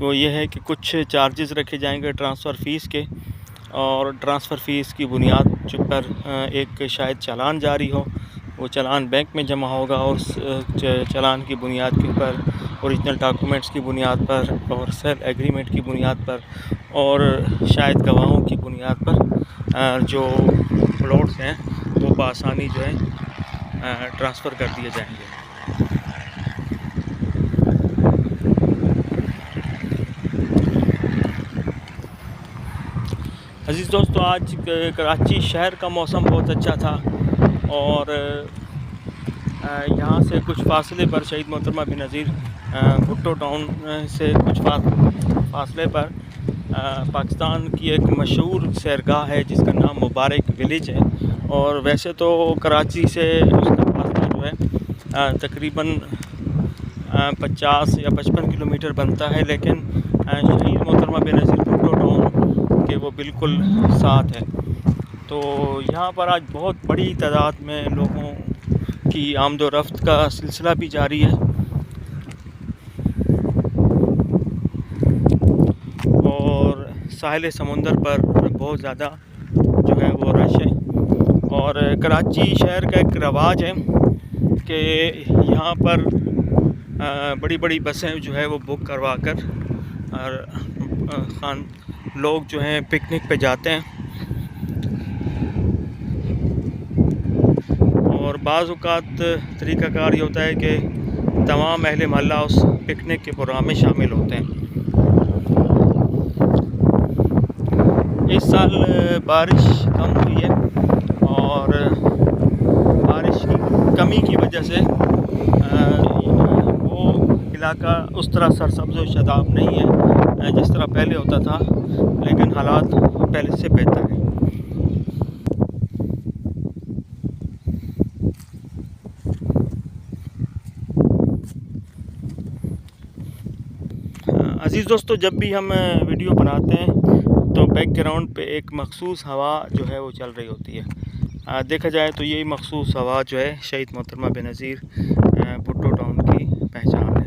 وہ یہ ہے کہ کچھ چارجز رکھے جائیں گے ٹرانسفر فیس کے، اور ٹرانسفر فیس کی بنیاد پر ایک شاید چالان جاری ہو، وہ چالان بینک میں جمع ہوگا، اور چالان کی بنیاد کے اوپر اوریجنل ڈاکومنٹس کی بنیاد پر اور سیل ایگریمنٹ کی بنیاد پر اور شاید گواہوں کی بنیاد پر جو پلاٹس ہیں وہ بآسانی جو ہے ٹرانسفر کر دیے جائیں گے۔ عزیز دوستو، آج کراچی شہر کا موسم بہت اچھا تھا، اور یہاں سے کچھ فاصلے پر شہید محترمہ بینظیر بھٹو ٹاؤن سے کچھ فاصلے پر پاکستان کی ایک مشہور سیرگاہ ہے جس کا نام مبارک ولیج ہے، اور ویسے تو کراچی سے اس کا فاصلہ جو ہے تقریباً 50 یا 55 کلومیٹر بنتا ہے، لیکن شہید محترمہ بینظیر بھٹو ٹاؤن کے وہ بالکل ساتھ ہے۔ تو یہاں پر آج بہت بڑی تعداد میں لوگوں کی آمد و رفت کا سلسلہ بھی جاری ہے، اور ساحل سمندر پر بہت زیادہ جو ہے وہ رش ہے، اور کراچی شہر کا ایک رواج ہے کہ یہاں پر بڑی بڑی بسیں جو ہے وہ بک کروا کر اور لوگ جو ہیں پکنک پہ جاتے ہیں، اور بعض اوقات طریقہ کار یہ ہوتا ہے کہ تمام اہل محلہ اس پکنک کے پروگرام میں شامل ہوتے ہیں۔ اس سال بارش کم ہوئی ہے، اور بارش کی کمی کی وجہ سے وہ علاقہ اس طرح سرسبز و شاداب نہیں ہے جس طرح پہلے ہوتا تھا، لیکن حالات پہلے سے بہتر ہیں۔ عزیز دوستو، جب بھی ہم ویڈیو بناتے ہیں تو بیک گراؤنڈ پہ ایک مخصوص ہوا جو ہے وہ چل رہی ہوتی ہے۔ دیکھا جائے تو یہی مخصوص ہوا جو ہے شہید محترمہ بینظیر بھٹو ٹاؤن کی پہچان ہے۔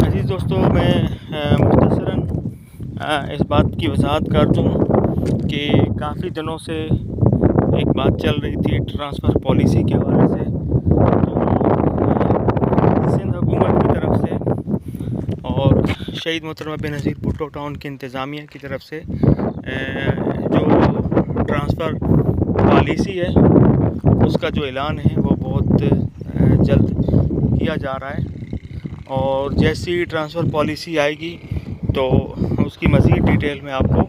عزیز دوستو، میں مختصراً اس بات کی وضاحت کر دوں کہ کافی دنوں سے ایک بات چل رہی تھی ٹرانسفر پالیسی کے حوالے سے، تو سندھ حکومت کی طرف سے اور شہید محترمہ بینظیر بھٹو ٹاؤن کی انتظامیہ کی طرف سے جو ٹرانسفر پالیسی ہے اس کا جو اعلان ہے وہ بہت جلد کیا جا رہا ہے، اور جیسی ٹرانسفر پالیسی آئے گی تو اس کی مزید ڈیٹیل میں آپ کو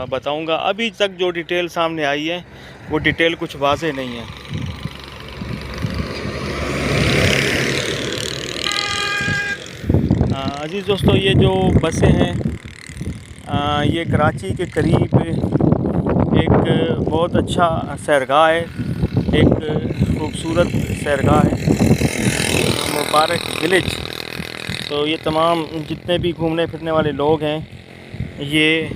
بتاؤں گا۔ ابھی تک جو ڈیٹیل سامنے آئی ہے وہ ڈیٹیل کچھ واضح نہیں ہے۔ عزیز دوستو، یہ جو بسیں ہیں یہ کراچی کے قریب ایک بہت اچھا سیرگاہ ہے، ایک خوبصورت سیرگاہ ہے مبارک ولیج۔ تو یہ تمام جتنے بھی گھومنے پھرنے والے لوگ ہیں یہ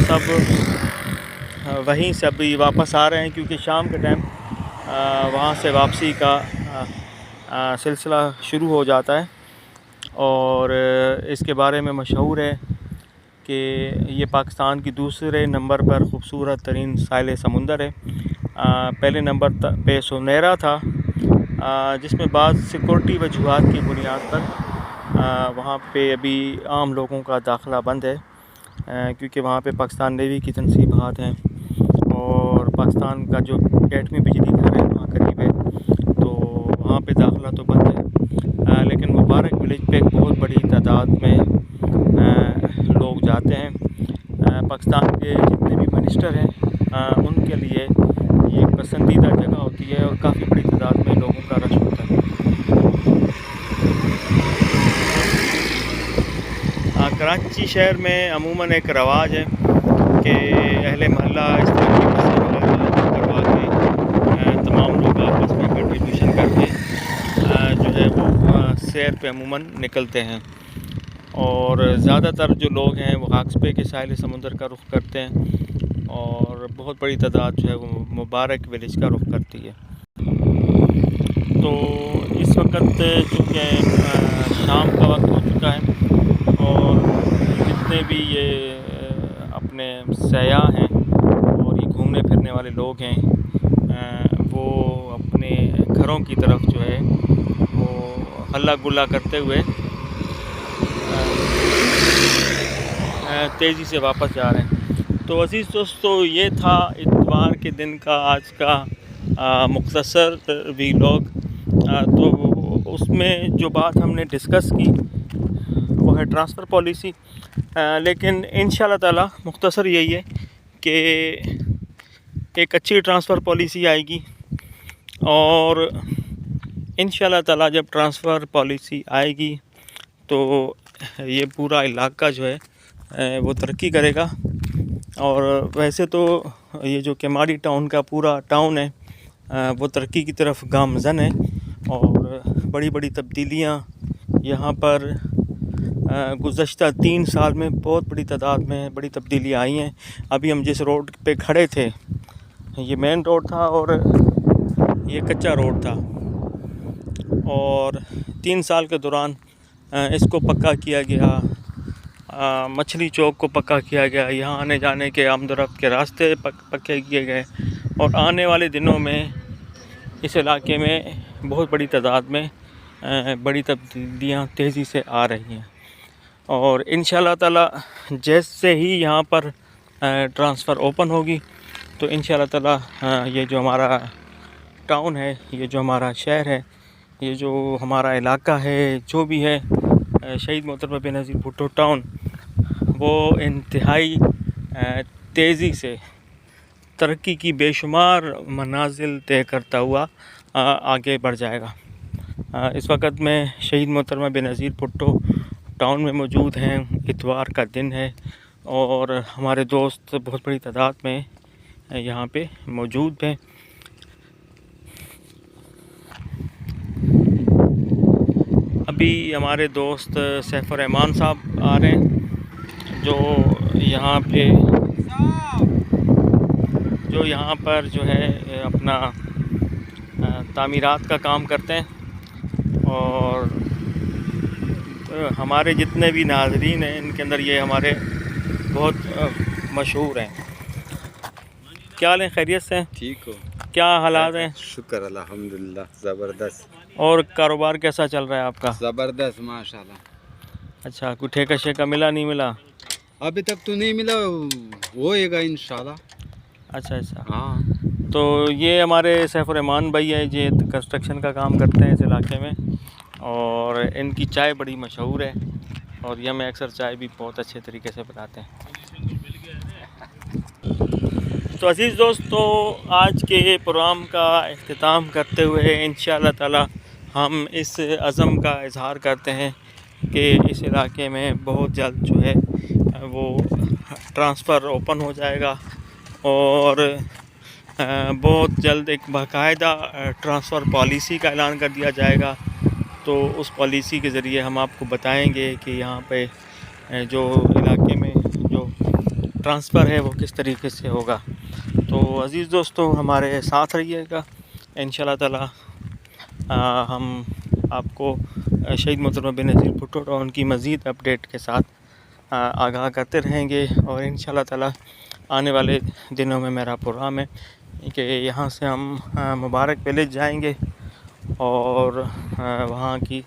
سب وہیں سے ابھی واپس آ رہے ہیں، کیونکہ شام کے ٹائم وہاں سے واپسی کا سلسلہ شروع ہو جاتا ہے، اور اس کے بارے میں مشہور ہے کہ یہ پاکستان کی دوسرے نمبر پر خوبصورت ترین ساحل سمندر ہے۔ پہلے نمبر پہ سنیرا تھا، جس میں بعض سیکورٹی وجوہات کی بنیاد پر وہاں پہ ابھی عام لوگوں کا داخلہ بند ہے، کیونکہ وہاں پہ پاکستان نیوی کی تنصیبات ہیں، اور پاکستان کا جو ایٹمی بجلی گھر ہے وہاں قریب ہے، تو وہاں پہ داخلہ تو بند ہے۔ لیکن مبارک ولیج پہ ایک بہت بڑی تعداد میں لوگ جاتے ہیں۔ پاکستان کے جتنے بھی منسٹر ہیں ان کے لیے یہ ایک پسندیدہ جگہ ہوتی ہے، اور کافی بڑی تعداد میں لوگوں کا رش ہوتا ہے۔ کراچی شہر میں عموماً ایک رواج ہے کہ اہل محلہ اس طرح کی بسیں وغیرہ کروا کے تمام لوگ آپس میں کنٹریبیوشن کر کے جو ہے وہ سیر پہ عموماً نکلتے ہیں، اور زیادہ تر جو لوگ ہیں وہ ہاکسپے کے ساحل سمندر کا رخ کرتے ہیں، اور بہت بڑی تعداد جو ہے وہ مبارک ولیج کا رخ کرتی ہے۔ تو اس وقت چونکہ شام کا وقت ہو چکا ہے اور جتنے بھی یہ اپنے سیاح ہیں اور یہ گھومنے پھرنے والے لوگ ہیں وہ اپنے گھروں کی طرف جو ہے وہ ہلہ گلا کرتے ہوئے تیزی سے واپس جا رہے ہیں۔ تو عزیز دوستو، یہ تھا اتوار کے دن کا آج کا مختصر ویلاگ۔ تو اس میں جو بات ہم نے ڈسکس کی وہ ہے ٹرانسفر پالیسی، لیکن انشاءاللہ تعالی مختصر یہی ہے کہ ایک اچھی ٹرانسفر پالیسی آئے گی، اور انشاءاللہ تعالی جب ٹرانسفر پالیسی آئے گی تو یہ پورا علاقہ جو ہے وہ ترقی کرے گا۔ اور ویسے تو یہ جو کیماڑی ٹاؤن کا پورا ٹاؤن ہے وہ ترقی کی طرف گامزن ہے، اور بڑی بڑی تبدیلیاں یہاں پر گزشتہ 3 سال میں بہت بڑی تعداد میں بڑی تبدیلیاں آئی ہیں۔ ابھی ہم جس روڈ پہ کھڑے تھے یہ مین روڈ تھا اور یہ کچا روڈ تھا، اور 3 سال کے دوران اس کو پکا کیا گیا، مچھلی چوک کو پکا کیا گیا، یہاں آنے جانے کے آمد و رفت کے راستے پکے کیے گئے، اور آنے والے دنوں میں اس علاقے میں بہت بڑی تعداد میں بڑی تبدیلیاں تیزی سے آ رہی ہیں۔ اور انشاءاللہ تعالی جیسے ہی یہاں پر ٹرانسفر اوپن ہوگی تو انشاءاللہ تعالی یہ جو ہمارا ٹاؤن ہے، یہ جو ہمارا شہر ہے، یہ جو ہمارا علاقہ ہے، جو بھی ہے شہید محترمہ بے نظیر بھٹو ٹاؤن، وہ انتہائی تیزی سے ترقی کی بے شمار منازل طے کرتا ہوا آگے بڑھ جائے گا۔ اس وقت میں شہید محترمہ بے نظیر بھٹو ٹاؤن میں موجود ہیں، اتوار کا دن ہے، اور ہمارے دوست بہت بڑی تعداد میں یہاں پہ موجود ہیں۔ ابھی ہمارے دوست سیف الرحمان صاحب آ رہے ہیں جو یہاں پر جو ہے اپنا تعمیرات کا کام کرتے ہیں، اور ہمارے جتنے بھی ناظرین ہیں ان کے اندر یہ ہمارے بہت مشہور ہیں۔ کیا حال ہے؟ خیریت سے؟ ٹھیک ہو؟ کیا حالات ہیں؟ شکر الحمدللہ، زبردست۔ اور کاروبار کیسا چل رہا ہے آپ کا؟ زبردست ماشاءاللہ۔ اچھا، کوئی ٹھیکہ شیکہ ملا نہیں ملا؟ ابھی تک تو نہیں ملا، ہوئے گا انشاءاللہ۔ اچھا اچھا، ہاں۔ تو یہ ہمارے سیف الرحمان بھائی ہیں، یہ کنسٹرکشن کا کام کرتے ہیں اس علاقے میں، اور ان کی چائے بڑی مشہور ہے، اور یہ ہمیں اکثر چائے بھی بہت اچھے طریقے سے بتاتے ہیں۔ تو عزیز دوستو، آج کے پروگرام کا اختتام کرتے ہوئے انشاءاللہ تعالی ہم اس عزم کا اظہار کرتے ہیں کہ اس علاقے میں بہت جلد جو ہے وہ ٹرانسفر اوپن ہو جائے گا، اور بہت جلد ایک باقاعدہ ٹرانسفر پالیسی کا اعلان کر دیا جائے گا۔ تو اس پالیسی کے ذریعے ہم آپ کو بتائیں گے کہ یہاں پہ جو علاقے میں جو ٹرانسفر ہے وہ کس طریقے سے ہوگا۔ تو عزیز دوستو، ہمارے ساتھ رہیے گا، انشاءاللہ تعالی ہم آپ کو شہید محترمہ بے نظیر بھٹو ٹاؤن کی مزید اپڈیٹ کے ساتھ آگاہ کرتے رہیں گے، اور انشاءاللہ تعالی آنے والے دنوں میں میرا پروگرام ہے کہ یہاں سے ہم مبارک ولیج جائیں گے اور وہاں کی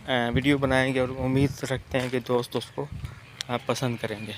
ویڈیو بنائیں گے، اور امید رکھتے ہیں کہ دوست اس کو پسند کریں گے۔